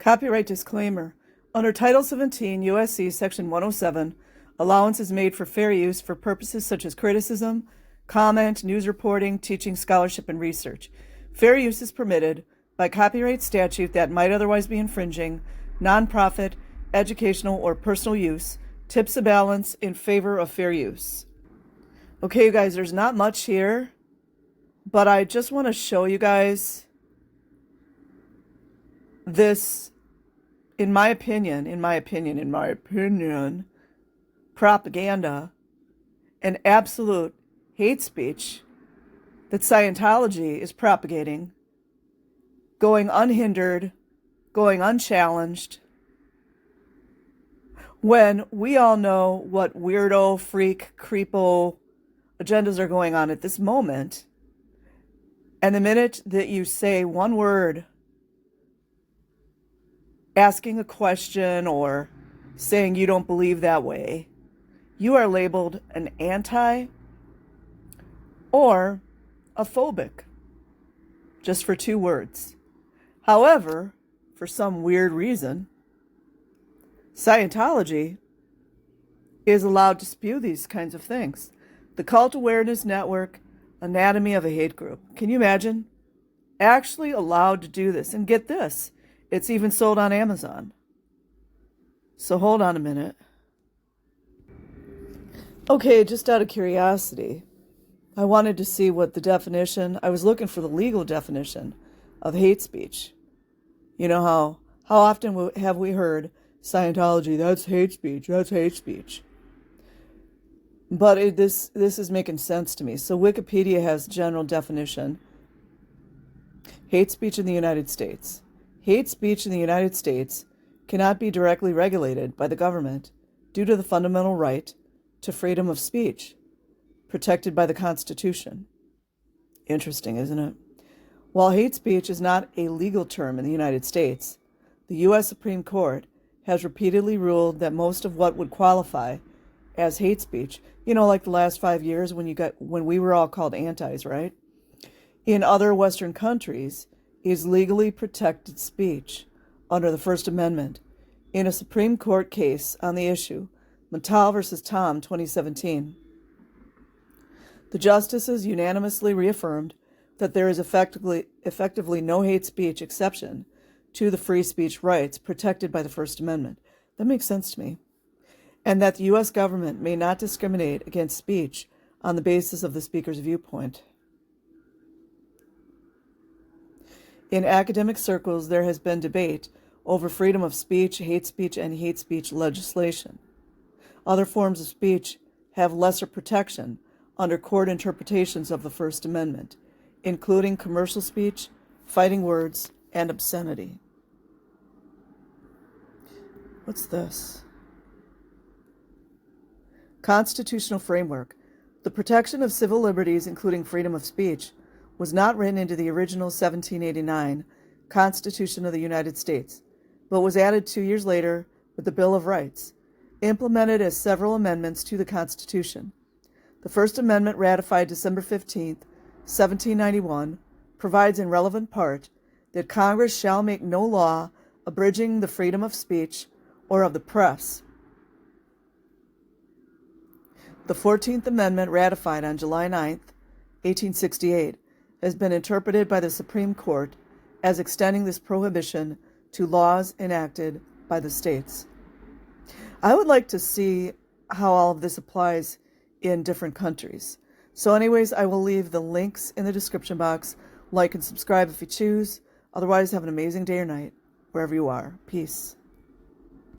Copyright disclaimer. Under Title 17 U.S.C. Section 107, allowance is made for fair use for purposes such as criticism, comment, news reporting, teaching, scholarship, and research. Fair use is permitted by copyright statute that might otherwise be infringing, nonprofit, educational, or personal use, tips the balance in favor of fair use. Okay, you guys, there's not much here, but I just want to show you guys this, in my opinion, propaganda and absolute hate speech that Scientology is propagating, going unhindered, going unchallenged, when we all know what weirdo, freak, creepo agendas are going on at this moment. And the minute that you say one word, asking a question or saying you don't believe that way, you are labeled an anti or a phobic, just for 2 words. However, for some weird reason, Scientology is allowed to spew these kinds of things. The Cult Awareness Network, Anatomy of a Hate Group. Can you imagine? Actually allowed to do this. And get this, it's even sold on Amazon. So hold on a minute. Okay, just out of curiosity, I wanted to see what the definition, I was looking for the legal definition of hate speech. You know how often have we heard Scientology, that's hate speech, that's hate speech. But this is making sense to me. So Wikipedia has general definition. Hate speech in the United States. Hate speech in the United States cannot be directly regulated by the government due to the fundamental right to freedom of speech, protected by the Constitution. Interesting, isn't it? While hate speech is not a legal term in the United States, the U.S. Supreme Court has repeatedly ruled that most of what would qualify as hate speech, you know, like the last 5 years when we were all called antis, right? In other Western countries, is legally protected speech under the First Amendment. In a Supreme Court case on the issue, Mattel versus Tom, 2017, the justices unanimously reaffirmed that there is effectively no hate speech exception to the free speech rights protected by the First Amendment. That makes sense to me. And that the U.S. government may not discriminate against speech on the basis of the speaker's viewpoint. In academic circles, there has been debate over freedom of speech, and hate speech legislation. Other forms of speech have lesser protection under court interpretations of the First Amendment, including commercial speech, fighting words, and obscenity. What's this? Constitutional framework. The protection of civil liberties, including freedom of speech, was not written into the original 1789 Constitution of the United States, but was added 2 years later with the Bill of Rights, implemented as several amendments to the Constitution. The First Amendment, ratified December 15, 1791, provides in relevant part that Congress shall make no law abridging the freedom of speech or of the press. The 14th Amendment, ratified on July 9, 1868, has been interpreted by the Supreme Court as extending this prohibition to laws enacted by the states. I would like to see how all of this applies in different countries. So anyways, I will leave the links in the description box. Like and subscribe if you choose. Otherwise, have an amazing day or night, wherever you are. Peace.